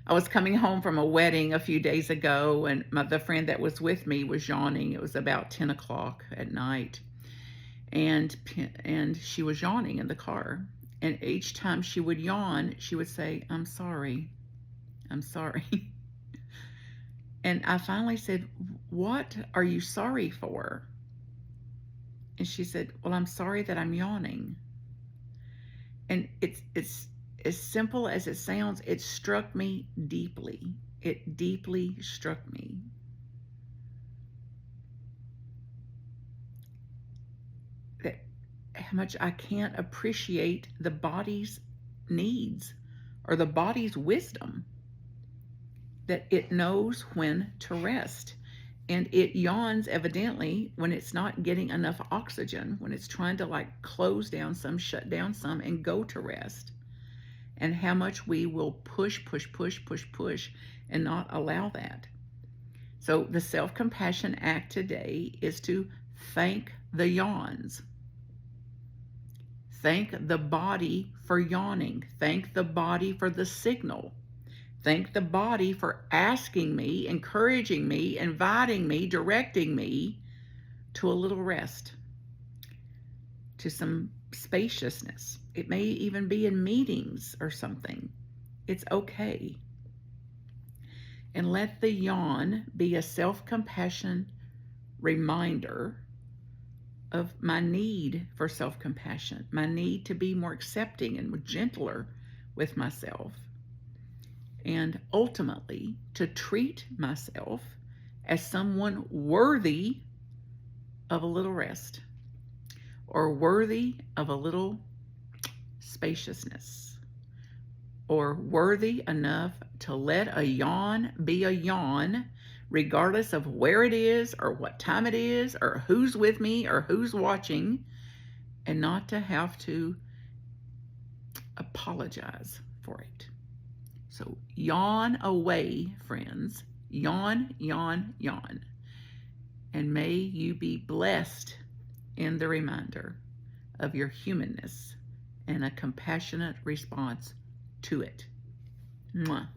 I was coming home from a wedding a few days ago, and the friend that was with me was yawning. It was about 10 o'clock at night, and she was yawning in the car. And each time she would yawn, she would say, "I'm sorry, I'm sorry." And I finally said, "What are you sorry for?" And she said, "Well, I'm sorry that I'm yawning." And it's as simple as it sounds, it struck me deeply. It deeply struck me. That how much I can't appreciate the body's needs or the body's wisdom, that it knows when to rest. And it yawns evidently when it's not getting enough oxygen, when it's trying to like close down some, shut down some, and go to rest. And how much we will push, push, push, push, push, and not allow that. So the self-compassion act today is to thank the yawns. Thank the body for yawning. Thank the body for the signal. Thank the body for asking me, encouraging me, inviting me, directing me to a little rest, to some spaciousness. It may even be in meetings or something. It's okay. And let the yawn be a self-compassion reminder of my need for self-compassion, my need to be more accepting and gentler with myself, and ultimately to treat myself as someone worthy of a little rest or worthy of a little spaciousness or worthy enough to let a yawn be a yawn, regardless of where it is or what time it is or who's with me or who's watching, and not to have to apologize for it. So yawn away, friends. Yawn, yawn, yawn. And may you be blessed in the reminder of your humanness and a compassionate response to it. Mwah.